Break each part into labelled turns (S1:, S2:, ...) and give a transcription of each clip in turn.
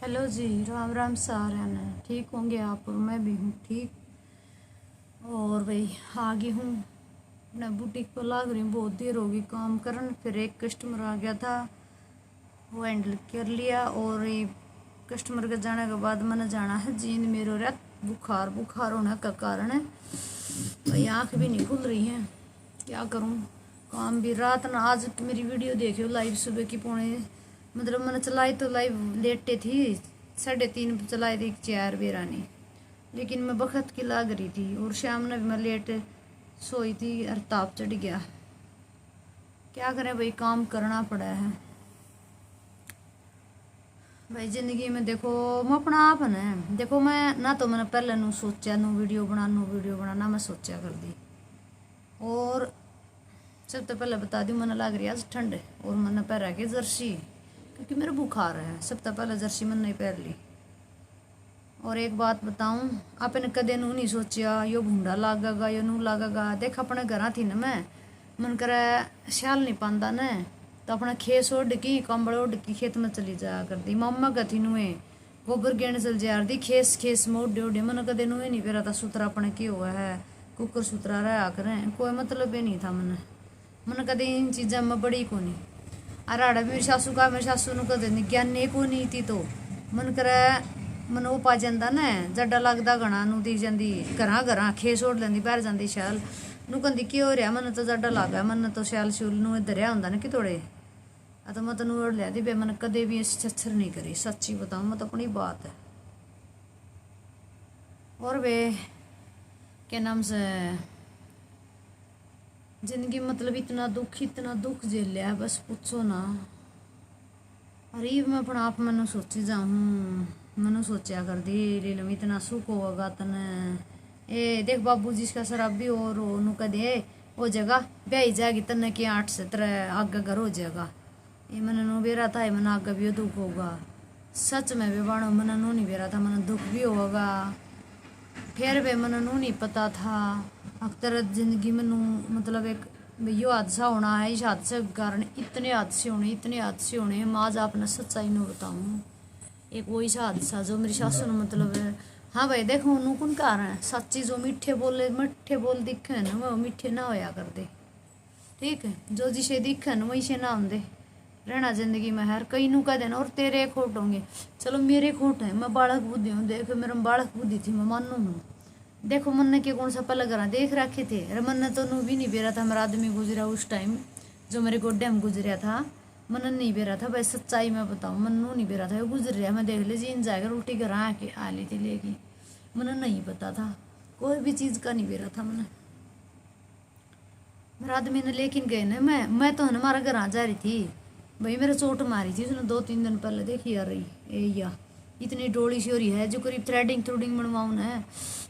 S1: Hello जी, राम राम सारे ने ठीक होंगे आप और मैं भी हूँ ठीक। और भाई आ गई हूँ अपने बुटीक पर, लाग रही हूँ, बहुत देर होगी काम करन। फिर एक कस्टमर आ गया था, वो हैंडल कर लिया। और ये कस्टमर के जाने के बाद मैंने जाना है जींद मेरो रात बुखार बुखार होने का कारण है भाई, आँख भी नहीं खुल रही है, क्या करूँ। काम भी रात ना, आज मेरी वीडियो देखियो लाइव सुबह की पौने, मतलब मैंने चलाई तो लाइव लेटे थी, 3:30 पे चलाई थी 4 बेरानी, लेकिन मैं बखत की लाग रही थी। और शाम ने भी मैं लेट सोई थी और ताप चढ़ गया। क्या करें भाई, काम करना पड़ा है भाई जिंदगी में। देखो मैं अपना आप ने देखो, मैं ना तो मैंने पहले नू सोचा नू वीडियो बना ना मैं सोचा कर दी। और सब तो पहले बता दी, मैंने लग रही आज ठंड और मैंने पहरा के जर्सी, क्योंकि मेरा बुखार है। सब तो पहले जर्सी मैंने नहीं पहन ली। और एक बात बताऊं, आपने कदे नू नहीं सोचा यो भूडा लागेगा यो नू लागेगा। देख अपने घर थी ना, मैं मन करे श्याल नहीं पाता न, तो अपना खेस ओढ़ की कंबल ओढ़ की खेत में चली जाया कर दी। मम्मा कथी नुए गोबर गेण चल जा दी, खेस खेस में ओढ़े ओढ़े। मन कदे नुए नहीं पेरा था सूत्रा अपने की हुआ है, कुकर सूत्रा रहा करें, कोई मतलब ही नहीं था मन। मन कदे इन चीज़ों में बड़ी को नहीं। अराड़ा भी मेरी सासू का, मेरी सासू ने कदे नहीं ज्ञान नहीं को नहीं थी, तो मन करे मन वो पा जाता न, जड्डा लगता घना नू दी जाती घरा घरा खेस ओढ़ लेंदी बाहर जाती शैल नू कहती की हो रहा, मन तो जड्डा लगा, मन तो शैल शूल नू धरिया होंगे ना कि थोड़े तो मैं तेन ओढ़ लिया थी बे। मैंने कदे भी ऐसी छच्छर नहीं करी, सच्ची बताऊँ मैं तो अपनी बात है। और वे क्या नाम से जिंदगी मतलब इतना दुख झेल लिया बस पूछो ना। अरे मैं अपना आप मैंने सोची जाऊँ, मैंने सोचा कर दी ले लो इतना सुख होगा तने। ए देख बाबू जी इसका शराब भी और नु कह दे हो जाएगा ब्याही जाएगी तने की 8 से 3 आगे घर हो जाएगा। ये मैंने नो बेरा था, मैंने आगे भी दुख होगा। सच में भी बाणो मैंने नो नहीं बेरा था, मैंने दुख भी होगा। फिर भी मैंने नो नहीं पता था अक्सर जिंदगी में नू मतलब एक यो हादसा होना है, इस हादसे के कारण इतने हादसे होने। मैं आज आपने सच्चाई न बताऊँ, एक वही सा हादसा जो मेरी सासू ने मतलब है। हाँ भाई देखो नू कौन कारण है, सच्ची जो मीठे बोल दिखे ना वो मीठे ना होया कर दे, ठीक है। जो जिसे दिखे न वही से ना होंगे रहना जिंदगी में। हर कई नू कह देना और तेरे खोट होंगे, चलो मेरे खोट है, मैं बालक बुद्धि हूँ। देखो मेरे में बालक बुद्धि थी, मैं मानू हूँ। देखो मन ने के कौन सा पल करा देख रखे थे, अरे मन ने तो नू भी नहीं बेरा था। मेरा आदमी गुजरा उस टाइम जो मेरे गोड्डे में गुजरा था, मन नहीं बेरा था भाई, सच्चाई में बताऊँ मन नू नहीं बेरा था। वो गुजर रहा मैं देख ले जीन जाएगा रोटी घर आके आ ली थी लेगी, मन नहीं पता था कोई भी चीज़ का नहीं बेरा था मन। मेरा आदमी ने लेकिन गए ना, मैं तो हमारा घर आ जा रही थी भाई, मेरे चोट मारी थी उसने 2-3 दिन पहले, देखी आ रही ए या इतनी डोली सी हो रही है जो करीब थ्रेडिंग बनवाऊँ ना,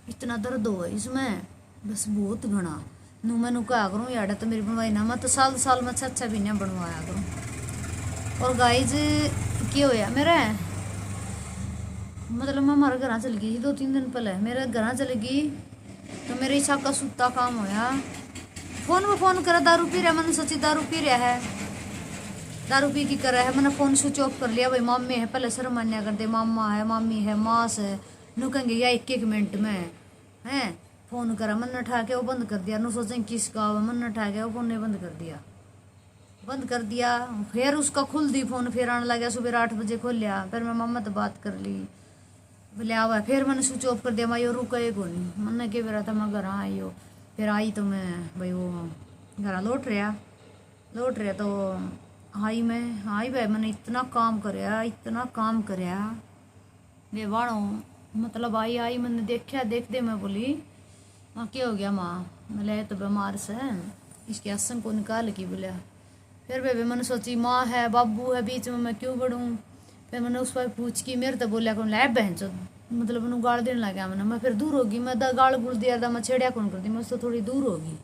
S1: इतना दर्द हो इसमें बस बहुत घना। नू मैं कहा करूँ यार तो मेरी बनवाई ना, मैं तो साल में अच्छा भी नहीं बनवाया करूँ। और गाइज क्या होया मेरा मतलब मैं हमारे घर चल गई 2-3 दिन पहले, मेरे घर चल गई तो मेरे इच्छा का सुता काम होया। फोन में फोन करा दारू पी रहा, मैंने सोची दारू पी रहा है, दारू पी की कर रहा है। मैंने फोन स्विच ऑफ कर लिया भाई, मामे है पहले शर्म मान्या करते, मामा है मामी है मास है नु कहेंगे या 1-1 मिनट में है फोन करा। मन उठा के वो बंद कर दिया, नु सोचें किसका मन उठा के वो फोन ने बंद कर दिया। फिर उसका खुल दी फोन, फिर आने लगा सुबह 8 बजे खोल लिया। फिर मैं मम्मा तो बात कर ली बोले आवा, फिर मैंने स्विच ऑफ कर दिया। मैं यो रुका एक नहीं, मन ने के बेरा था मैं घर आई हो। फिर आई तो मैं भाई वो घर लौट रहा तो आई भाई मैंने इतना काम करया वे बाणो मतलब आई मैंने देख दे मैं बोली माँ क्या हो गया माँ, मैं तो बीमार से इसके आसन को निकाल की बोलिया। फिर बेबे मैंने सोची माँ है बाबू है बीच में मैं क्यों बढ़ूँ। फिर मैंने उस पर पूछ की, मेरे तो बोलिया कौन लै बहन चो मतलब उन्होंने गाड़ देने लगा मैंने। मैं फिर दूर होगी, मैं गाड़ गुड़ दिया मैं छेड़िया कौन कर दी, मैं उससे थोड़ी दूर होगी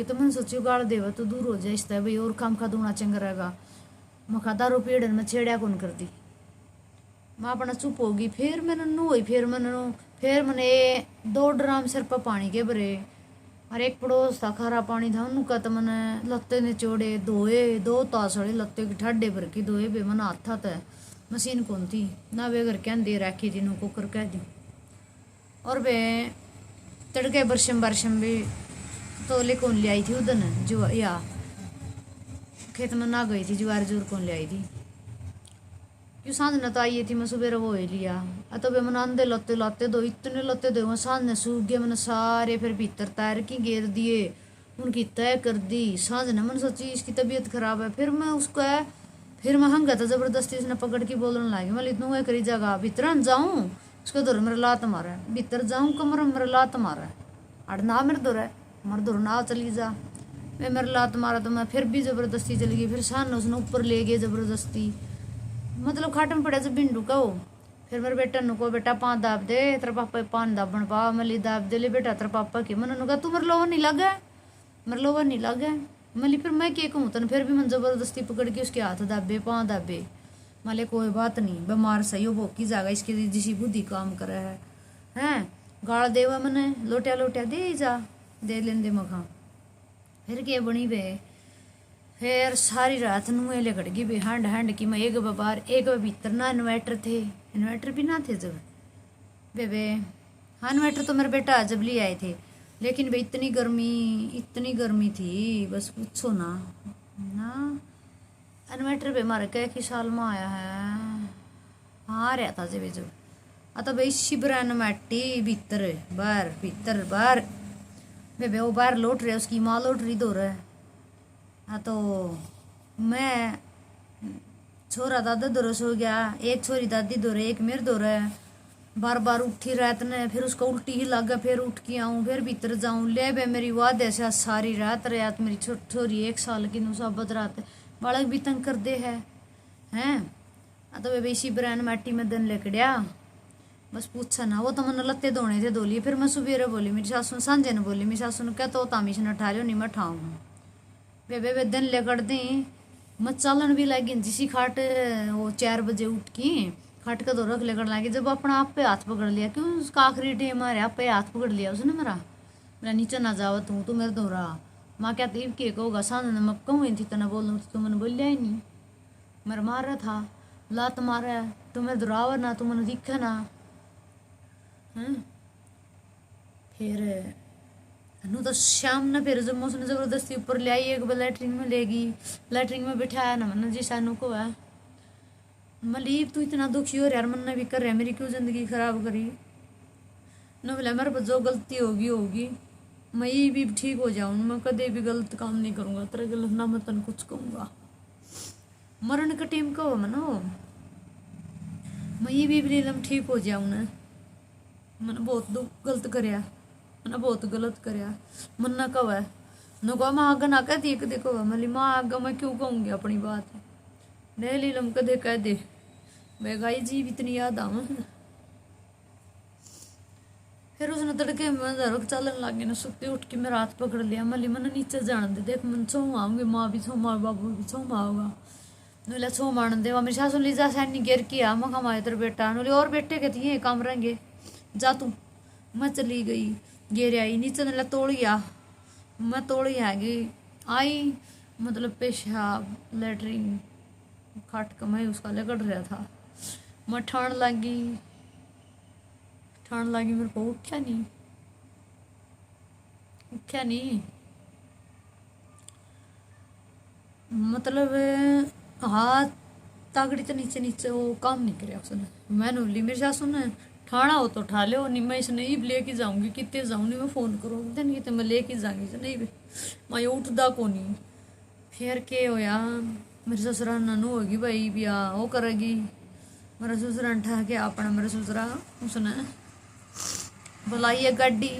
S1: तो मैंने सोची गाड़ देवा तो दूर हो जाए, इस तरह भाई और काम खा दूना चंगा रहेगा। मैं खा दारू पेड़ में छेड़िया कौन कर दी, मैं अपना चुप होगी। फिर मैंने नू हुई, फिर मैंने 2 ड्राम सिर पर पानी के भरे और एक पड़ोस था खारा पानी था उन्होंने का तो मैंने लत्ते ने चोड़े धोए 2 तासड़े लत्ते की ठाडे भर के धोए बे मना हाथा था मशीन कौन थी ना वे घर क्या दे रखी थी नो कुकर कह दी और वे तड़के बरशम भी तोले कौन ले आई थी उधन जो या खेत में ना गई थी ज्वार जोर कौन ले आई थी क्यों सांझ न तो आई थी मैं सुबह वो ही लिया तो वे मन आंधे लत्ते लाते दो इतने लत्ते दो मैं सांझ ने सूख गए मैंने सारे फिर भीतर तैर की घेर दिए उनकी तय कर दी सांझ ने मन सोची इसकी तबीयत खराब है फिर मैं उसको फिर मैं हंगा था जबरदस्ती उसने पकड़ के बोलने लगी मैं इतना वह करी जगह भीतर जाऊँ उसको दौर मेरे लात मारा भीतर जाऊँ कमर मेरे लात मारा अड़ ना मेरे दौर है मेरे दौर ना चली जा वे मेरे लात मारा तो मैं फिर भी जबरदस्ती चली गई फिर सान उसने ऊपर ले गए जबरदस्ती मतलब खाट में पड़ा जब बिंडू का हो फिर मेरे बेटा नुको बेटा पान दाब दे तेरा पापा पान दाबन पा मली दाब दे ले बेटा तेरा पापा की मन कहा तू मेरे लोवर नहीं लगा मेरे लोवर नहीं लगा मली फिर मैं क्या कहूँ तन फिर भी मन जबरदस्ती पकड़ के उसके हाथ दाबे पाँव दाबे माले कोई बात नहीं बीमार सही हो भोकी जाएगा इसकी जिसी बुद्धि काम करे है हैं गाल देवा मैंने लोटिया लोटिया दे जा दे लेंदे मखा फिर क्या बनी वे फिर सारी रात नुए लगड़ गई बे हंड हंड की मैं एक बार एक भीतर ना इन्वर्टर भी ना थे जब बेबे हाँ इन्वर्टर तो मेरे बेटा जब ले आए थे लेकिन भाई इतनी गर्मी थी बस पूछो ना इन्वर्टर पे हमारे कई साल में आया है हाँ रहा था जब तो भाई शिबरन मट्टी भीतर बाहर बेबे वो बाहर लौट रहे उसकी माँ लौट रही दो रहे तो मैं छोरा दादा दोरस हो गया एक छोरी दादी दोरे एक मेरे दोरे बार बार उठी रात ने फिर उसको उल्टी ही लगा फिर उठ के आऊँ फिर भीतर जाऊँ ले बे मेरी वाद ऐसा सारी रात मेरी छोरी 1 साल की नुसाबत रात बालक भी तंग कर दे है हैं तो वे इसी ब्रांड माटी में दन लेकड़िया बस पूछा ना वो तो मैंने लत्ते धोने थे धो लिए फिर मैं सुबेरे बोली मेरी सासू सांझे ने बोली मेरी सासू ने कहता तामी से न ठा लियो नहीं मैं ठाऊँ वे दिन लेकर दी मैं चलन भी लगी जिसी खाट वो 4 बजे उठ की खाट का दो रख लेकर लगी जब अपना आप पे हाथ पकड़ लिया क्यों उसका आखिरी डे मारे आप पे हाथ पकड़ लिया उसने मेरा नीचे ना जाओ तू मेरे दो रहा माँ क्या तीव के कहोगा सांझ ने मैं कहूँ थी तना बोल तो मैंने बोलिया ही नहीं मेरा मार रहा था लात मारा तो मेरे दोरावर ना तू मैंने दिखा ना फिर नु तो शाम ना फिर जब उसने जबरदस्ती ऊपर ले आई एक बार लैटरिन में लेगी लैटरिन में बिठाया ना मैंने जी सानू को है मलीब तू इतना दुखी हो यार मन भी कर रहा है मेरी क्यों जिंदगी खराब करी न बोला मेरे पर जो गलती होगी मैं ये भी ठीक हो जाऊँ मैं कदे भी गलत काम नहीं करूँगा तेरा गलत ना मैं तन कुछ कहूँगा मरण का टीम का हो मनो मैं ये भी बिल्कुल ठीक हो जाऊँ ना मैंने बहुत गलत करया मैंने बहुत गलत करया मन ना कहो है न कहो मैं आगे ना कह दी देखो मली माँ आगे मैं क्यों कहूँगी अपनी बात ले लीलम कदे कह दे मैं गाई जी इतनी याद आव फिर उसने तड़के में जरूर चलन लगे ना सुते उठ के मेरा हाथ पकड़ लिया मली मैंने नीचे जान दे देख मन छो आऊँगी माँ भी छो माँ बाबू भी छो माऊगा नूला छो मान दे मेरी सासू ली जा सैनी गिर किया मैं कमाए तेरे बेटा नूले और बेटे के थी काम रहेंगे जा तू मैं चली गई गिर आई नीचे नला तोड़िया मैं तोड़ी आ गई आई मतलब पेशाब लेटरिन खाट कमाई उसका लगड़ रहा था मैं ठाण लगी मेरे को उठा नहीं मतलब हाथ तागड़ी तो नीचे वो काम नहीं कराया उसने मैंने बोली मेरी सासू ने ठाणा हो तो ठा लो नहीं मैं इसे नहीं लेके जाऊँगी कितने जाऊँ नहीं मैं फ़ोन करूँगी दिन कितने मैं लेके जाऊँगी नहीं भी मैं उठदा को नहीं फिर के होया मेरी ससुरा ननू होगी भाई बिया वो करेगी मेरा ससुरा ठा के अपना मेरा ससुरा उसने बुलाई है गाड़ी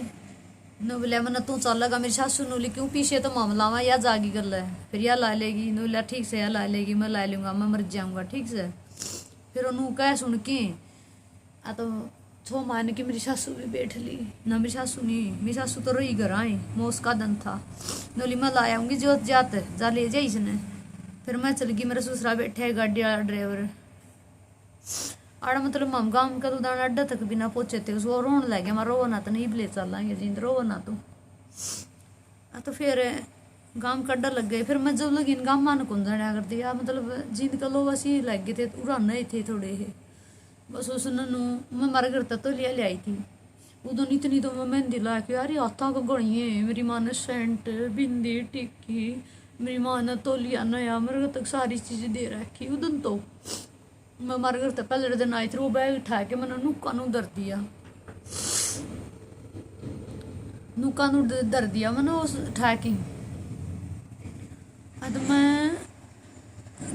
S1: नो बोलिया मैंने तू चल लगा मेरी सासू नूली क्यों पीछे तो मामला वहाँ या जागी कर है फिर यह ला लेगी नो बोलिया ठीक से यह ला लेगी मैं ला लूँगा मैं मर जाऊँगा ठीक से फिर उन्होंने कह सुन के तो छो मान के मेरी सासू भी बैठ ली ना मेरी सासू नहीं मेरी सासू तो रही घर आई मैं उसका दिन था नोली मैं ला आऊँगी जो जाते जा ले जाई इसने फिर मैं चल गई मेरा ससुरा बैठा है गाड़ी वाला ड्राइवर आड़ा मतलब हम गाँव का तो दाना अड्डा तक बिना पहुँचे थे उसको रोन लग गया मैं रो ना तो नहीं ले चलेंगे जिंद रो ना तू तो फिर गाम कड्डा लग गए। फिर मैं जब लगी गाम मान कौन जाने कर दिया, मतलब जिंद का लो बस ही लग गए थे, उड़ाना ही थे थोड़े ही बस। उस ननू मैं मारे घर तक तो ले आई थी उदो, इतनी तो मैं मेहंदी ला के यार हाथा को गणी है। मेरी माँ ने सेंट बिंदी टिक्की, मेरी माँ ने तोलिया नया मेरे तक सारी चीज़ें दे रखी। उदन तो मैं मारे घर तक पहले दिन आई थी, वो बैग उठा के मैंने नुक्का नू धर दिया, नुक्का नू धर दिया मैंने उस उठा के। तो मैं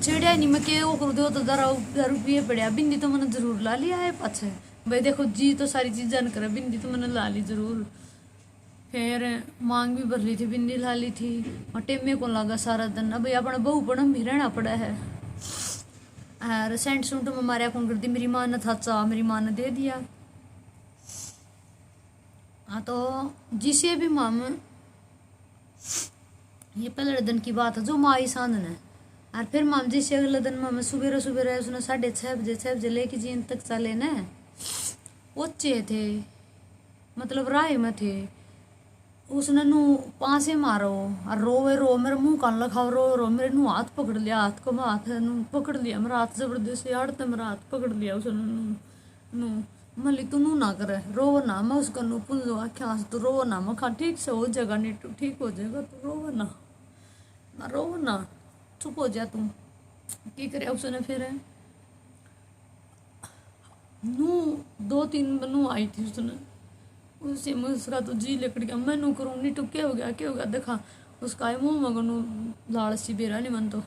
S1: छेड़िया नहीं, मैं के वो करूँ दो तो 10 रुपये पड़िया। बिंदी तो मैंने जरूर ला लिया है पाछे भाई, देखो जी तो सारी चीज जान कर, बिंदी तो मैंने ला ली जरूर। फिर मांग भी भर ली थी, बिंदी ला ली थी, और टेमे को लगा सारा दिन। अब अपना बहू पड़म भी रहना पड़ा है। और सेंट सूट में मारिया कौन कर दी, मेरी माँ ने था चा, मेरी माँ ने दे दिया। हाँ तो जिसे भी माम, ये पहले दिन की बात है जो माँ आई सांद ने। और फिर माम जी से अगले दिन मामा सुबह उसने 6:30 बजे लेके जीन तक चले न, ओचे थे मतलब राय में थे। उसने नू पांसे मारो और रो मेरे मुंह कान लखाओ, रो मेरे नू हाथ पकड़ लिया, हाथ को मैं हाथ नू पकड़ लिया, मेरा हाथ जबरदस्ती आड़ते मेरा हाथ पकड़ लिया उसने नू मली तू नू ना करे, रो ना। मैं उसका नू पुल लो आख्या तू रो ना, मैं खा ठीक से हो जाएगा, नहीं तू ठीक हो जाएगा, तू रो ना, रो ना, चुप हो जा तू। की करे उसने फिर नू 2-3 नू आई थी उसने, उसे उसका तो जी लिकड़ गया। मैं नू करूँ नहीं तो क्या हो गया देखा उसका मुँह मगनू लाल सी बेरा नहीं मन तो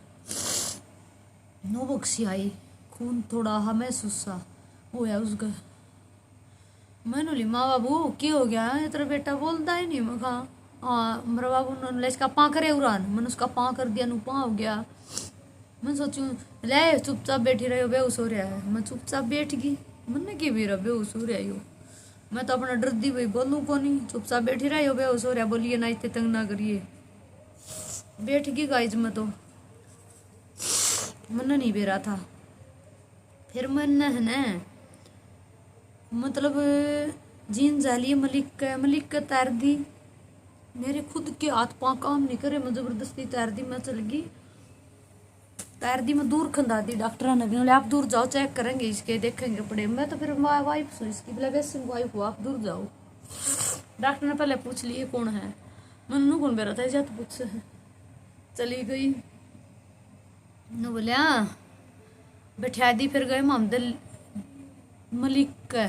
S1: नो बक्सी आई, खून थोड़ा हा महसूस सा होया उसका। मैंने ली माँ बाबू क्या हो गया है, तेरा बेटा बोलता ही नहीं। मैं कहा हाँ, मेरा बाबू ने इसका पाँ करे उड़ान, मैंने उसका पाँ कर दिया, नू पाँ हो गया। मैं सोचूं ले चुपचाप बैठी रही हो, बेहोश हो रहा है। मैं चुपचाप बैठ गई, मैंने की भी रहा बेहोश हो रहा हो। मैं तो अपना डर दी भाई, बोलूँ को नहीं, चुपचाप बैठी रही हो, बेहोश हो रहा, बोलिए ना इतने तंग ना करिए। बैठ गई गाइज, मैं तो मन नहीं बेरा था। फिर मैंने है न मतलब जीन जाली मलिक का तैर दी, मेरे खुद के हाथ पाँव काम नहीं करे, मैं जबरदस्ती तैर दी। मैं चल गई तैर दी, मैं दूर खंदा दी। डॉक्टर ने भी बोले आप दूर जाओ, चेक करेंगे इसके, देखेंगे पड़े। मैं तो फिर वाइफ हूँ इसकी, बोले वैसे वाइफ हो, आप दूर जाओ। डॉक्टर ने पहले पूछ लिए कौन है, मैंने कौन बेरा था जा तो पूछ, चली गई न बोलिया बैठा दी। फिर गए मोहम्मद मलिक का,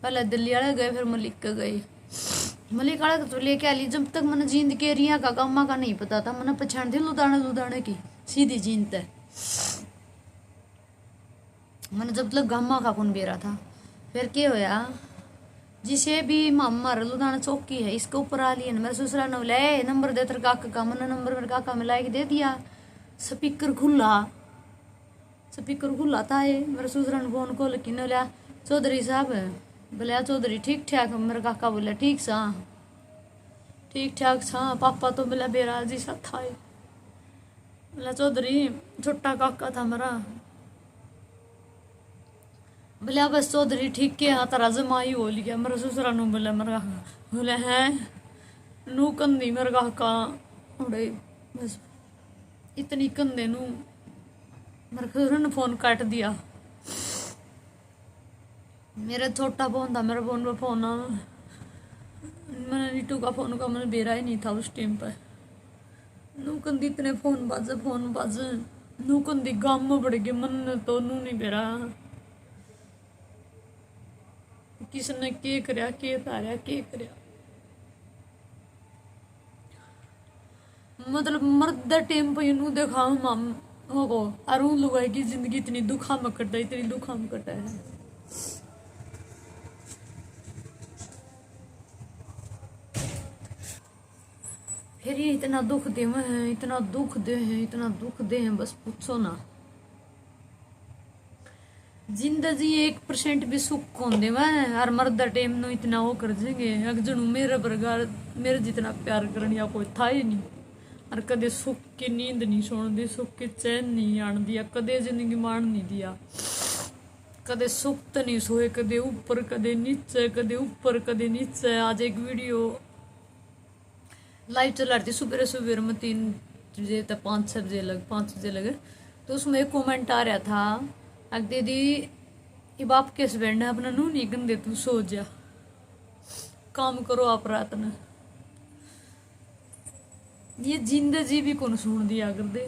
S1: पहले दिल्ली वाले गए, फिर मलिक का गए। मलिक वाले तो लेके आ ली। जब तक मैंने जींद के रिया का गम्मा का नहीं पता था, मैंने पहचान दी लुधाने की सीधी जींद है। मैंने जब तक गम्मा का कौन बेरा था। फिर क्या होया, जिसे भी मामा लुधाना चौकी है इसके ऊपर आ लिया, मेरे ससुरा ने बोले नंबर दे तेरे काका का। मैंने नंबर मेरे काका में लाके दे दिया। स्पीकर खुला था ये, मेरे ससुरा ने फोन को लेकिन बोला चौधरी साहब, बोले चौधरी ठीक ठाक। मेरे काका बोले ठीक ठाक सा। पापा तो बोला बेराजी सा था। बोला चौधरी छोटा काका था मेरा, बोले बस चौधरी ठीक के हाँ तारा जमाई हो लिया। मेरे ससुरा नु बोले मेरा बोले हैं नू कंदी मेरे काका उड़े, बस इतनी कंधे नू मेरे ससुर ने फोन काट दिया। मेरा छोटा फोन था, मेरे फोन पे फोन मैंने नीटू का फोन का मैंने बेरा ही नहीं था उस टाइम पर। नू कंदी इतने फोन बाजे नू कंदी गाम में बढ़ गए, मन तो नू नहीं बेरा किसने के करया के तारिया के करया। मतलब मर्द टाइम पे नू देखा माम होगो अरु लुगाई की जिंदगी इतनी दुखा में कटा है। फिर ये इतना दुख दे हैं, इतना दुख दे हैं, बस पूछो ना। जिंदगी 1% भी सुख कौन दे मैं, हर मर्द टेम नो इतना वो कर देंगे अगजनू मेरे बरगार मेरे जितना प्यार करने या कोई था ही नहीं। और कदे सुख की नींद नहीं सोन दी, सुख की चैन नहीं आन दिया, कदे जिंदगी मान नहीं दिया, कदे सुख तो नहीं सोए, कदे ऊपर कदे नीचे, कदे ऊपर कदे नीचे। आज एक वीडियो लाइव चला रही थी सुबह सुबह में 3 बजे तक 5-6 बजे लगे। तो उसमें एक कमेंट आ रहा था, अग दीदी ये बाप के हस्बैंड है अपना नू नहीं गंदे, तू सो जा, काम करो आप रात में। ये जिंदा जी भी कौन सुन दिया कर दे,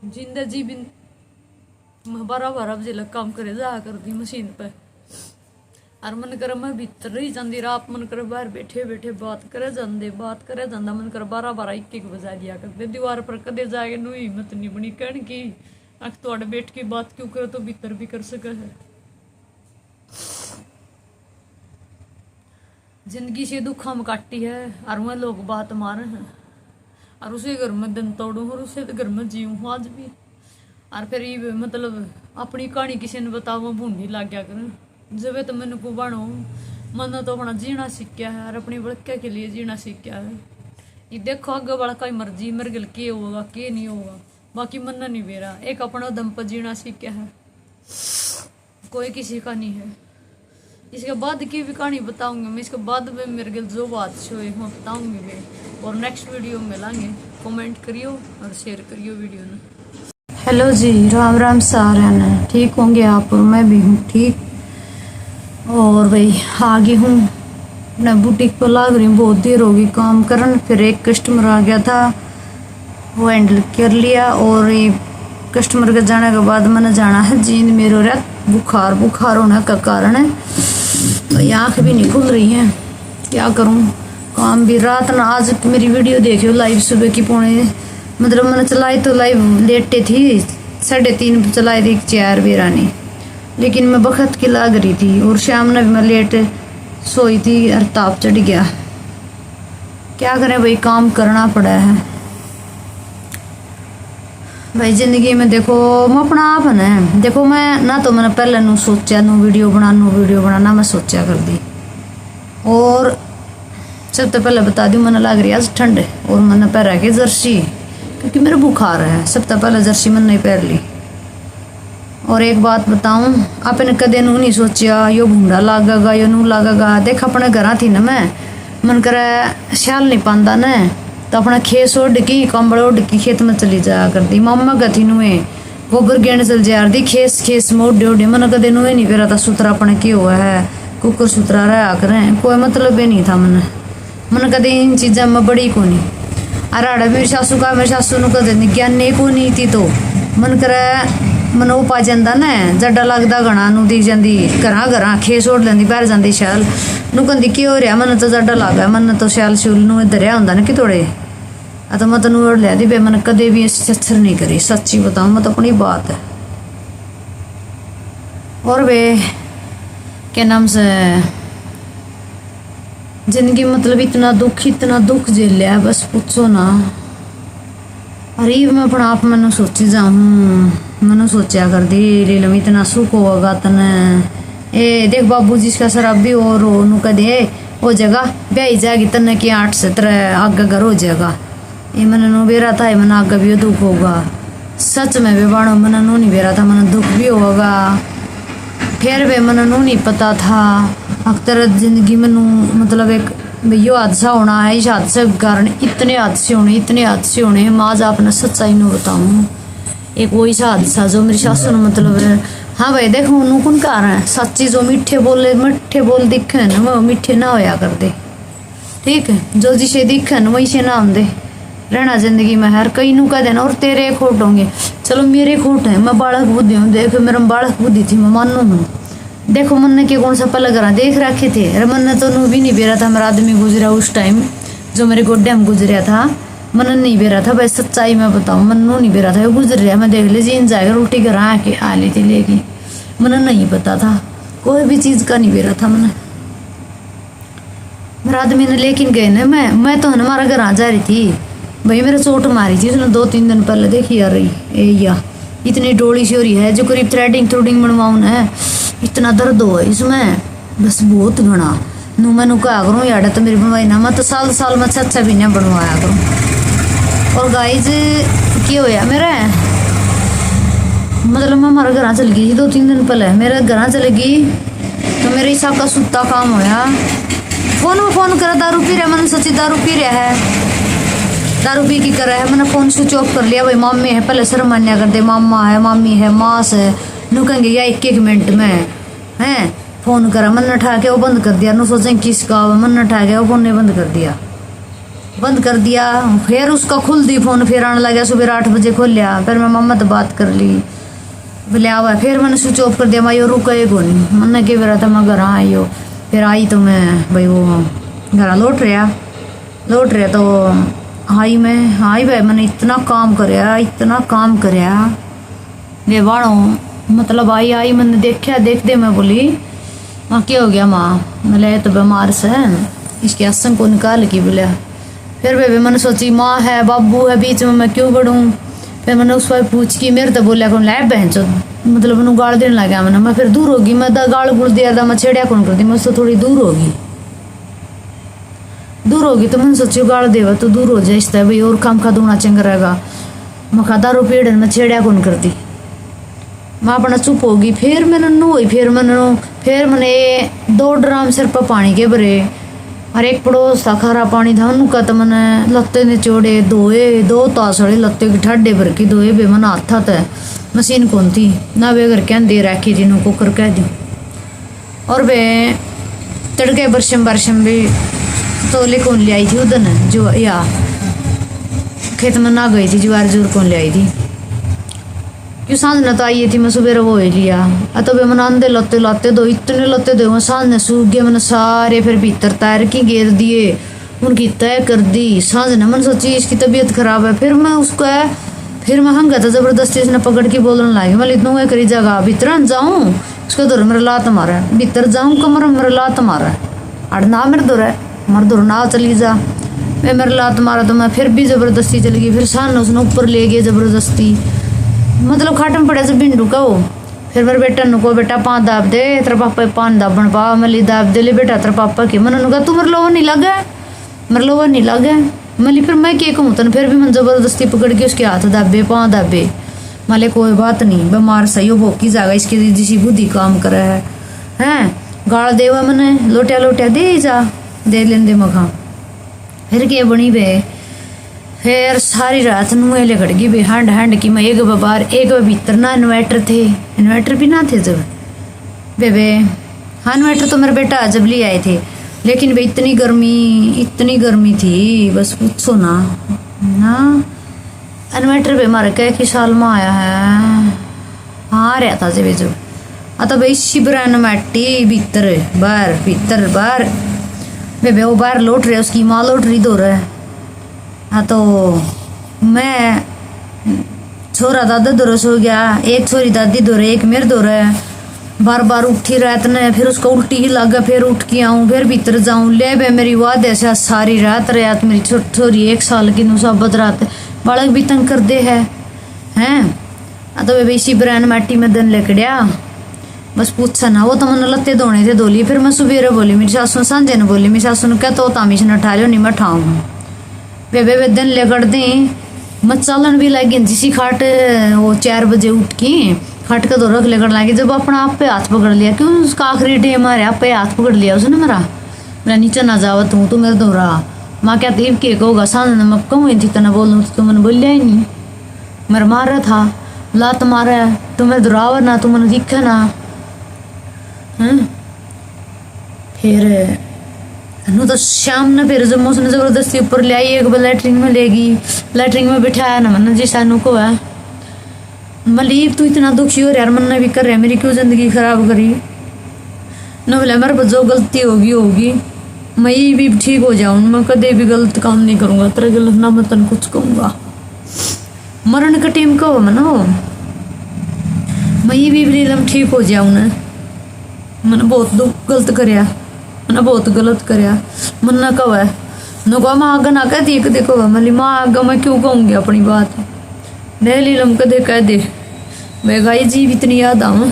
S1: जिंदा जी भी 12-12 बजे लग काम करे जा कर दी मशीन पे। और मन करे मैं भीतर ही जाती रात, मन करे बाहर बैठे बैठे बात करे जाता, मन करे 12-12 1-1 बजा दिया करते दीवार पर कदे जाके नू हिम्मत नहीं बनी कहन की अख थोड़े बैठ के बात क्यों करे, तो भीतर भी कर सके है। जिंदगी से दुख हम काटी है और वह लोग बात मारे हैं, और उसे घर में दिन तोड़ू और उसे घर में जीऊँ आज भी। और फिर ये मतलब अपनी कहानी किसी ने बताओ भूंडी लग गया करें, जब तो मैंने को बनो मन तो अपना जीना सीखा है और अपनी बड़के के लिए जीना सीखा है। ये देखो आगे बड़ा कई मर्जी मर गल के होगा के नहीं होगा, बाकी मन नहीं बेरा, एक अपना दम पर जीना सीखा है, कोई किसी का नहीं है। इसके बाद की भी कहानी बताऊंगी मैं, इसके बाद में मेरे गिल जो बात हुई मैं बताऊंगी मैं, और नेक्स्ट वीडियो में मिलांगे। कमेंट करियो और शेयर करियो वीडियो ने। हेलो जी, राम राम सारे ने, ठीक होंगे आप और मैं भी हूँ ठीक। और भाई आगे हूँ अपने बुटीक पर लाग रही हूँ, बहुत देर होगी काम करन। फिर एक कस्टमर आ गया था, वो हैंडल कर लिया, और ये कस्टमर के जाने के बाद मैंने जाना है जींद मेरो रात बुखार होने का कारण है, तो आँख भी नहीं खुल रही है, क्या करूँ काम भी। रात ना आज मेरी वीडियो देखियो लाइव सुबह की पौने मतलब मैंने चलाई तो लाइव लेटे थी 3:30 चलाई थी 4 बेरानी, लेकिन मैं बखत की लाग रही थी, और शाम में भी मैं लेट सोई थी और ताप चढ़ गया। क्या करें भाई, काम करना पड़ा है भाई जिंदगी में। देखो मैं अपना आप है, देखो मैं ना तो मैंने पहले नू सोचा नू वीडियो बनाना मैं सोचा कर दी। और सब तो पहले बता दूँ मैंने लग रही आज ठंड, और मैंने पहरा के जर्सी क्योंकि मेरा बुखार है, सब तो पहले जर्सी मैंने नहीं पहन ली। और एक बात बताऊं, आपने कदे नू नहीं सोचा यो भूंडा लागेगा यो नू लागेगा। देख अपने घर थी ना मैं मन करे श्याल नहीं पाता न, तो अपना खेस ओढ़ की कंबल ओढ़ की खेत में चली जाया करती। मामा गथी नुए गोबर गेंद चल जा रही खेस में ओढ़े ओढ़े, मन कदे नुए नहीं फेरा था सूत्रा अपने की हुआ है कुकर सूत्रा रहा करें, कोई मतलब ही नहीं था मन कदे इन चीज़ों में बड़ी को नहीं। अरे मेरी सासू का मेरी सासू ने कदे ज्ञान नहीं को नहीं थी, तो मन करे मन वो पा जाता न जड्डा लगता घना नू दिख जाती घर खेस ओढ़ लेंदी बाहर जाती शैल नू कहती की हो रहा मन तो जड्डा लग गया, मन तो शैल शूल नू दरिया होंगे ना कि थोड़े तो मैं तेन ओढ़ लिया दी बे मन कदे भी छच्छर नहीं करी, सच्ची बताऊँ मैं तो अपनी बात है। और वे क्या नाम से जिंदगी मतलब इतना दुख झेल लिया बस पूछो ना। अरे मैं अपना आप मैंने सोची जाऊँ, मैंने सोचा कर दी ले लम इतना सुख होगा तने ए देख बाबू जिसका शराबी और नू कह दे वो जगह ब्याई जाएगी तने की 8 से 3 आगे घर हो जाएगा। ये मैंने नू बेरा था मैंने आगे भी दुख होगा, सच में भी बाणो मैंने नू नहीं बेरा था मैंने दुख भी होगा। फिर भी मैंने नू नहीं पता था अक्सर जिंदगी में नू मतलब एक यो हादसा होना है, इस हादसे के कारण इतने हादसे होने मैं आज आपने सच्चाई नू बताऊँ। एक वही सा हादसा जो मेरी सासू ने मतलब हाँ भाई देखो नू कौन कारण है सच्ची जो मीठे बोल दिखे ना वो मीठे ना होया कर दे, ठीक है जो जिसे दिखे न वही से ना आंदे रहना जिंदगी में। हर कई नू कह देना और तेरे खोट होंगे, चलो मेरे खोट है मैं बालक बुद्धि हूँ, देखो मेरा बालक बुद्धि थी मैं मानू हूँ। देखो मन ने के कौन सा पल करा देख रखे थे, अरे मन ने तो नू भी नहीं बेरा था, मेरा आदमी गुजरा उस टाइम जो मेरे गोड्डे में गुजरा था मन नहीं बेरा था भाई, सच्चाई में बताऊँ मन नू नहीं बेरा था, गुजर रहा मैं देख लीजिए इन जाएगा रोटी घर आके आ ली थी लेके, मन नहीं पता था कोई भी चीज़ का नहीं बेरा था मन। मेरा आदमी ने लेकिन गए ना मैं तो हमारा घर आ जा रही थी भाई, मेरा चोट मारी थी उसने 2-3 दिन पहले देखी आ रही या इतनी डोली सी हो रही है जो करीब थ्रेडिंग बनवाऊँ है, इतना दर्द हो इसमें बस बहुत घना नू मैं कहा करूँ यार तो मेरी बनवाई ना मैं तो साल में 6 महीने बनवाया करूँ। और गाइज क्या होया मेरा मतलब मैं हमारे घर चल गई 2-3 दिन पहले मेरे घर चल गई तो मेरे हिसाब का सुत्ता काम होया, फोन में फोन करा दारू पी रहा मैंने सोची दारू पी रहा है दारू पी की करे है। मैंने फोन स्विच ऑफ कर लिया। भाई मामी है, पहले शर्म मान्या कर दे, मामा है, मामी है, मास है, नु कहेंगे या एक एक मिनट में हैं फोन करा। मन उठा के वो बंद कर दिया। नु सोचें किसका, मन उठा के वो फोन ने बंद कर दिया। फिर उसका खुल दी फोन, फिर आने लगा सुबह 8 बजे खोल लिया। फिर मैं मम्मा तो बात कर ली, बोले आवा। फिर मैंने स्विच ऑफ कर दिया। मैं यो रुका को नहीं, मैंने क्या बेरा था मैं घर आई हो। फिर आई तो मैं भाई वो घर लौट रहा तो आई भाई मैंने इतना काम कराया वे बाड़ो। मतलब आई मैंने देखते मैं बोली माँ क्या हो गया माँ, बोले तो बीमार से इसके आसन को निकाल के बोला। फिर बेबे मैंने सोची माँ है बाबू है बीच में मैं क्यों बढ़ूँ। फिर मैंने उस पर पूछ की मेरे तो बोलिया कौन लाए बहन चो, मतलब मैंने गाल देने लगा। मैं फिर दूर होगी, मैं गाल गुल दिया था, मैं छेड़िया कौन कर दी, मैं उससे थोड़ी दूर होगी तो मैंने सोची गाल देवा तो दूर हो जाए, इस तरह भाई और काम का दूना चंग रहेगा। मैं खा दारू पीड़ मैं छेड़िया कौन कर दी, मैं अपना चुप होगी। फिर मैंने नू हुई, फिर मैंने 2 ड्राम सिर पर पानी के भरे और एक पड़ोस था खारा पानी था उनका, तो मैंने लत्ते निचोड़े धोए, 2 तासड़े लत्ते की ठाडे भर के धोए बे। मैंने हाथा था मशीन कौन थी ना वे घर क्या दे रखी थी, को कर कह दी। और वे तड़के बरसम भी तोले कौन ले आई थी उधर जो या खेत में ना गई थी, ज्वार जोर कौन ले आई थी क्यों सांझ न तो आई थी। मैं सुबह वो ही लिया तो वे मैंने अंधे लत्ते दो, इतने लत्ते दो सांझ ने सूख गए। मैंने सारे फिर भीतर तैर की घेर दिए, उनकी तय कर दी सांझ ने। मैंने सोची इसकी तबीयत खराब है। फिर मैं हंगा था जबरदस्ती, इसने पकड़ के बोलने लगी मैं इतना करी जगह भीतर जाऊँ उसका दौर मेरा लात मारा है, भीतर जाऊँ कमर मेरा लात मारा है, अड़ ना मेरे दौर ना चली जा। वे मेरे लात मारा तो मैं फिर भी जबरदस्ती चली गई। फिर सान उसने ऊपर ले गए जबरदस्ती, मतलब खाट में पड़े से बिंडू का वो। फिर मेरे बेटा नुको बेटा पान दाब दे, तेरे पापा पान दाबन पा मली दाब दे ले बेटा तेरे पापा के। मैंने कहा तू मेरे लोवर नहीं लगे मली। फिर मैं क्या कहूँ तन, फिर भी मैं जबरदस्ती पकड़ के उसके हाथ दाबे पाँव दाबे। माले कोई बात नहीं बीमार सही हो भोकी जाएगा, इसकी जिसी बुद्धि काम करे है गाड़ देवा मैंने लोटिया दे जा दे लेन दे मखा। फिर क्या बनी बे, फिर सारी रात नुए लगड़ गई बे हंड की। मैं एक बार एक भीतर ना इन्वर्टर भी ना थे जब बेबे। हाँ इन्वर्टर तो मेरा बेटा जब ले आए थे, लेकिन बे इतनी गर्मी थी बस पूछो ना इन्वर्टर पे हमारे कई साल में आया है। हाँ रहा था जब जो तो भाई शिबरान माटी भीतर बाहर बेबे वो बाहर लौट रहे, उसकी माँ लौट रही दो रहे। हाँ तो मैं छोरा दादा दौरे सो गया, एक छोरी दादी दौरे एक मेरे दौरे, बार उठी रात ने। फिर उसको उल्टी ही लगा, फिर उठ के आऊँ फिर भीतर जाऊँ ले बे मेरी वाद ऐसा सारी रात मेरी छोरी 1 साल की नुसाबत रात बालक भी तंग कर दे हैं। तो वे इसी ब्रांड माटी में दन लेकड़िया बस पूछा ना। वो तो मैंने लत्ते धोने थे धोली। फिर मैं सुबेरे बोली मेरी सासू सांझे ने बोली, मेरी सासू ने क्या तो तामिश न उठा लो नहीं मैं उठाऊंगा। वे दिन लेकर दें मैं चलन भी लगी जिसी खाट वो 4 बजे उठ के खाट का दो रख लेकर लगी। जब अपना आप पे हाथ पकड़ लिया क्यों उसका आखिरी डे मारे आप पे हाथ पकड़ लिया उसने मेरा नीचे ना जावत हूँ तू मेरे दो रहा। माँ क्या तीब के होगा सांझ ने मैं कहूँ थी तना बोलूँ तो मैंने बोलिया ही नहीं। मेरा मार रहा था लात मारा तो मेरे दुरावर ना तू मैंने दिखा ना। फिर नु तो शाम ने फिर जब उसने जबरदस्ती ऊपर ले आई एक बार लैटरिन में लेगी, लैटरिन में बिठाया ना मैंने जी सानू को है मलीब तू इतना दुखी हो यार मन भी कर रहा है मेरी क्यों जिंदगी खराब करी न बोले मेरे जो गलती होगी मैं भी ठीक हो जाऊँ, मैं कदे भी गलत काम नहीं करूँगा तेरा गलत ना मैं तन कुछ कहूँगा। मरण का टीम कहो मनो मैं भी एकदम ठीक हो जाऊँ ना। मैंने बहुत गलत करया मन ना कहो है न कहो माँ आगे ना कह दी देखो मली माँ आगे मैं क्यों कहूँगी अपनी बात ले लीलम कदे कह दे मैं गाई जी इतनी याद आऊँ।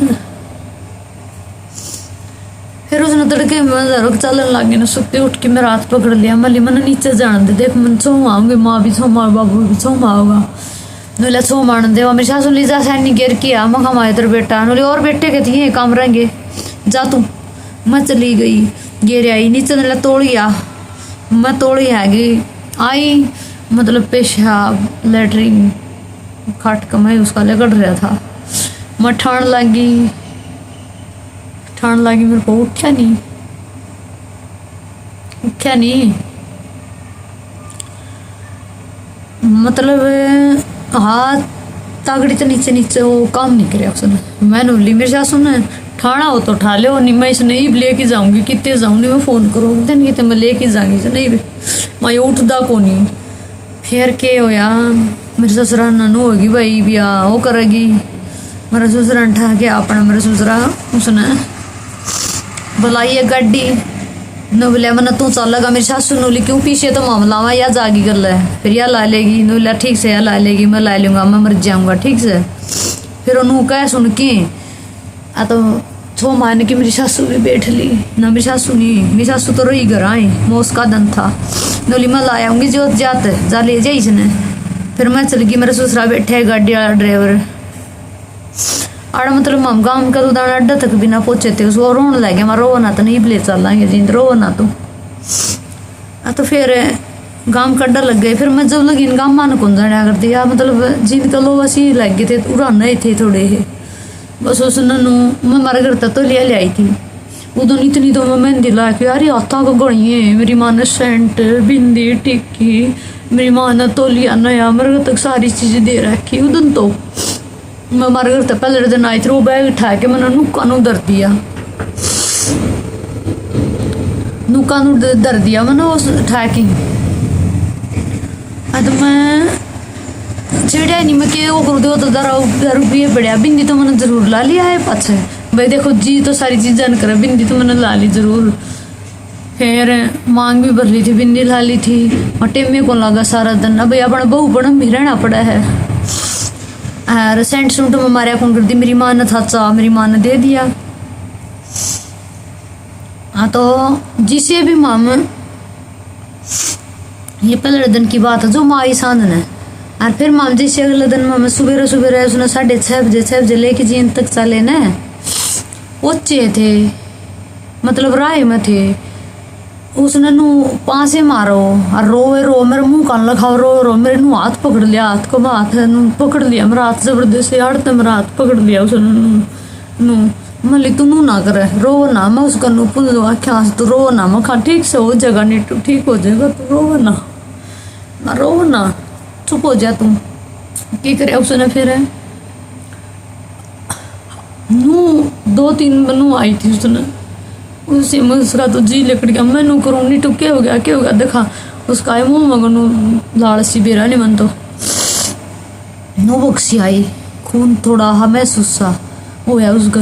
S1: फिर उसने तड़के में चलन लग गया ना सुते उठ के मेरा हाथ पकड़ लिया मली मैंने नीचे जान दे देख मन छो आऊँगी माँ भी छो माँ बाबू भी छो माँ होगा नोले छो मान दे मेरी सासू ली जा सैनी गिर किया मखा माए तेरे बेटा नोले और बेटे के थी काम रहेंगे जा तू। मैं चली गई गिर आई नीचे नला तोड़िया मैं तोड़ी हैगी आई मतलब पेशाब लेटरिन खट का मैं उसका लगड़ रहा था। मैं ठाण लगी मेरे को उठा नहीं मतलब हाथ तागड़ी तो नीचे वो काम नहीं करे उसने। मैंने बोली मेरे सासू ने ठाणा हो तो ठा लो, नहीं मैं इसे नहीं लेके जाऊंगी, कितने जाऊंगी मैं फ़ोन करूँगी तो नहीं मैं लेके जाऊंगी नहीं मैं उठदा को नहीं। फिर के होया मेरे ससुरा ननू होगी भाई बिया वो करेगी। मेरा ससुरा ठा के अपना मेरा ससुरा उसने बुलाई गाड़ी नो बोलिया मैंने तू चल लगा मेरी सासू नोली क्यों पीछे तो मामला वहाँ या जागी कर ले फिर या ला लेगी। नो बोलिया ठीक से या ला लेगी, मैं ला लूँगा, मैं मर जाऊँगा ठीक से। फिर उन्होंने कह सुन के आ तो छो मान की मेरी सासू भी बैठ ली ना। मेरी सासू नहीं, मेरी सासू तो रही घर आई मोस का दिन था। नोली मैं ला आऊँगी जो जाते जा ले जाई इसने। फिर मैं चल गई, मेरा ससुरा बैठे गाड़ी वाला ड्राइवर आड़ मतलब हम गाँव का उदाहरण अड्डा तक बिना पहुंचे थे उसको रोन लगे मैं रो ना तो नहीं ले चलेंगे जिंद रो ना तो फिर गाँव का अड्डा लग गए। फिर मैं जब लगी गाँव मान कौन जाने कर दिया मतलब जिंद का लोग ऐसे लग गए थे उड़ाने थे थोड़े बस उस ननू मैं मारे घर तक तो ले आई थी उदो इतनी तो मैं मेहंदी ला के यार हाथा को गई मेरी माँ ने सेंट बिंदी टिक्की मेरी माँ ने तोलिया नया मेरे तक सारी चीज़ें दे रखी उदन तो मैं मारे घर तक पहले दिन आई थी वो बैग उठा के मैंने नुक्का नू दर दिया मैंने उस उठा के तो मैं चिड़िया नहीं मैं क्या वो कर दो तो 10 रुपये बढ़िया बिंदी तो मैंने जरूर ला लिया है पाछे भाई देखो जी तो सारी चीज़ जान कर बिंदी तो मैंने ला ली जरूर। फिर मांग भी भर ली थी बिंदी ला ली थी और टेमे को लगा सारा दिन अब अपना बहू बड़ा भी रहना पड़ा है। सेंट सूट में मारे कौन कर दी मेरी माँ ने था मेरी माँ ने दे दिया। हाँ तो जिसे भी माम ये पहले दिन की बात है जो माँ आई सांद ने और फिर माम जी से अगले दिन माम सुबह उसने 6:30 बजे लेके जीन तक चले न ओचे थे मतलब राय में थे उसने नू पासे मारो और रो मेरे मुंह कान लगाओ रो मेरे नू हाथ पकड़ लिया हाथ को हाथ नू पकड़ लिया मेरा हाथ जबरदस्ती हड़ते मेरा हाथ पकड़ लिया उसने नू मल्ली तू नू ना करे रो ना मैं उसका नू पुल दो आख्या तू रो ना मैं खा ठीक से हो जाएगा नहीं ठीक हो जाएगा तू रो ना चुप हो जा तू क्या करे उसने। फिर नू 2-3 नू आई थी उसने उसी में उसका तो जी लिकड़ गया मैं नू करूँ नहीं तो क्या हो गया देखा उसका आई मुँह मगनू लाल सी बेरा नहीं मन तो नो बक्सी आई खून थोड़ा महसूस सा हो गया उसका।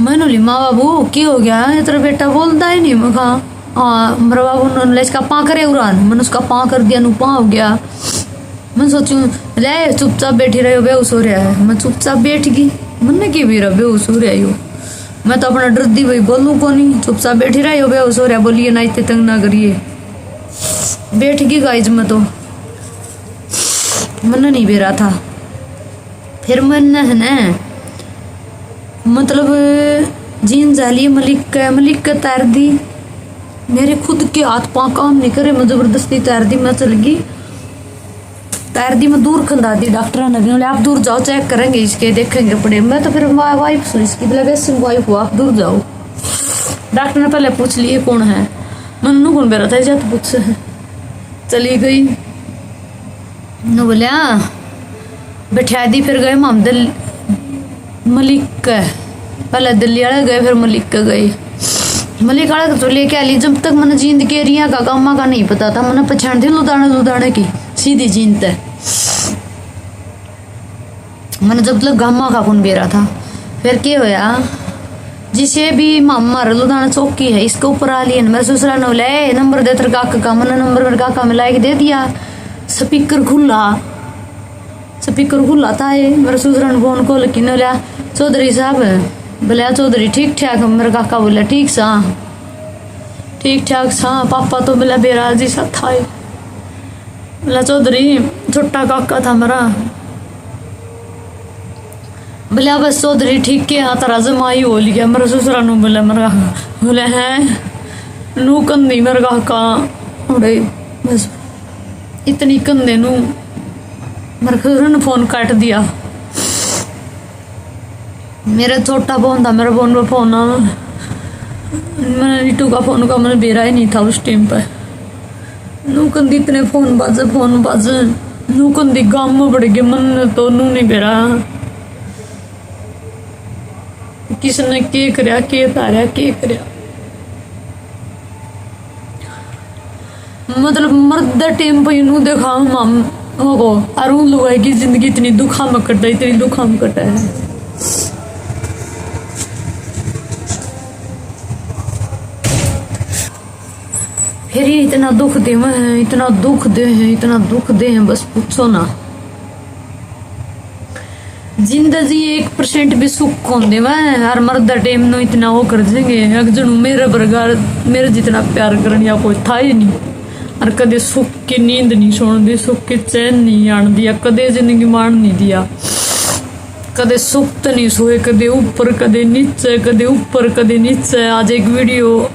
S1: मैंने बोली माँ बाबू क्या हो गया है तेरा बेटा बोलता ही नहीं। मैं कहा हाँ मेरा बाबू ने इसका पाँ करे उड़ान मैंने उसका पाँ कर दिया नू पाँ हो गया। मैं सोचूं ले चुपचाप बैठी रही हो बेहोश हो रहा है मैं चुपचाप बैठ गई मन की भी रहा बेहोश हो रहा हो मैं तो अपना डर दी भाई बोलूँ को नहीं चुपचाप बैठी रही हो बेहोश हो रहा बोलिए ना इतने तंग ना करिए बैठ गई गाइज मैं तो मन नहीं बे रहा था। फिर मैंने है ना मतलब जीन जाली मलिक का तैर दी मेरे खुद के हाथ पाँव काम नहीं करे मैं ज़बरदस्ती तैर दी मैं चल गई तैर दी मैं दूर खंदा दी। डॉक्टर ने बोले आप दूर जाओ चेक करेंगे इसके देखेंगे पड़े। मैं तो फिर वाइफ इसकी मतलब वाइफ हो आप दूर जाओ। डॉक्टर ने पहले पूछ लिए कौन है मनु कौन बेरा था जाते पूछ चली गई न बोले बैठा दी। फिर गए मोहम्मद मलिक पहले दिल्ली वाले गए फिर मलिक का गए मलिक वाले तो लेके आ ली। जब तक मैंने जींद के एरिया का गामा का नहीं पता था मैंने पहचान दी लुधाने की सीधी जींद है मैंने जब तक गामा का कौन बेरा था। फिर क्या होया जिसे भी मामा लुधाना चौकी है इसके ऊपर आ लिया मेरे ससुरा ने बोला नंबर दे तेरे काका का मैंने नंबर मेरे काका में लाके दे दिया। स्पीकर खुला था ये मेरे ससुरा ने फोन को लेकिन बोला चौधरी साहब बोले चौधरी ठीक ठाक मेरे काका बोला ठीक ठाक सा पापा तो बोला बेराज जी सा था बोला चौधरी छोटा काका था मेरा बोले बस चौधरी ठीक के हाँ तारा जमाई हो लिया मेरा ससुरा नू बोला मेरा बोले हैं नू कंदी मेरे काका बस इतनी कंधे नू मेरे खसर ने फोन काट दिया। मेरा छोटा फोन था, मेरा फोन पे फोन आना, मैंने नीटू का फोन का मैंने बेरा ही नहीं था उस टाइम पे। नू कंदी इतने फोन बाजे नू कंदी गाम में बढ़ गए, मन तो नू नहीं बेरा किसने के करया के तारया के करया। मतलब मर्द टाइम पे नू देखा हम हो अरुण लुगाई की जिंदगी इतनी दुखा में कटा, इतनी दुखा में कटा है। फिर ये इतना दुख दे हैं, इतना दुख दे हैं, इतना दुख दे हैं, बस पूछो ना। जिंदगी 1% भी सुख कौन दे हर मर्द टाइम नो इतना वो कर देंगे। अगजनू मेरे बरगार मेरे जितना प्यार करने या कोई था ही नहीं। और कदे सुख की नींद नहीं सोन दी, सुख की चैन नहीं आन दिया, कदे जिंदगी मान नहीं दिया। कदे सुख तो नहीं सोए, कदे ऊपर कदे नीचे, कदे ऊपर कदे नीचे। आज एक वीडियो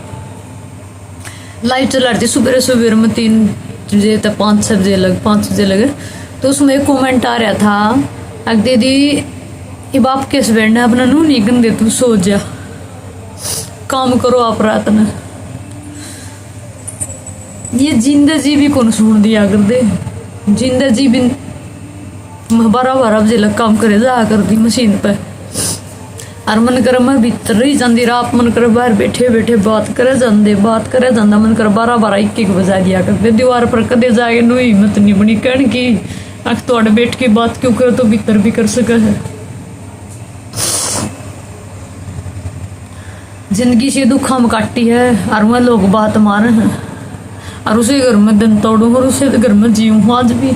S1: लाइव चला रही थी सुबह सुबह में 3 बजे तक 5 बजे लगे, तो उसमें एक कमेंट आ रहा था, अग दीदी ये बाप के हस्बैंड ने अपना नू नहीं गंदे तू सो जा, काम करो आप रात में। ये जिंदगी भी कौन सुन दिया कर दे, जिंदगी भी 12 बजे लग काम करे जा कर दी मशीन पे। और मन कर मैं भीतर ही जाती रात, मन कर बाहर बैठे बैठे बात करे जाता, मन कर 12-1 बजा दिया करते दीवार पर। कदे जाके नु हिम्मत नहीं बनी कहने की अख थोड़े बैठ के बात क्यों करे, तो भीतर भी कर सके है। जिंदगी से दुखा में काटी है और वह लोग बात मारे हैं, और उसे घर में दिन तोड़ू और उसे घर में जीऊँ आज भी।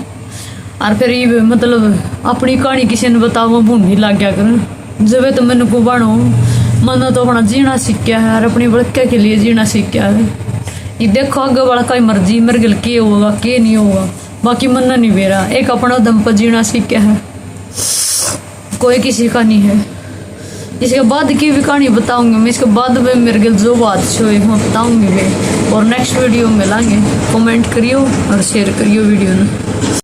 S1: और फिर ये मतलब अपनी कहानी किसी ने बताओ भूनी लग गया कर, जब तो मैंने को बनो मन तो अपना जीना सीखा है और अपनी बड़के के लिए जीना सीखा है। ये देखो आगे वाला कोई मर्जी मेरे गल के होगा के नहीं होगा, बाकी मन नहीं बेरा, एक अपना दम पर जीना सीखा है, कोई किसी का नहीं है। इसके बाद की भी कहानी बताऊंगी मैं, इसके बाद में मेरे गल जो बात हुई मैं बताऊंगी मैं, और नेक्स्ट वीडियो में लाएंगे। कमेंट करियो और शेयर करियो वीडियो ने।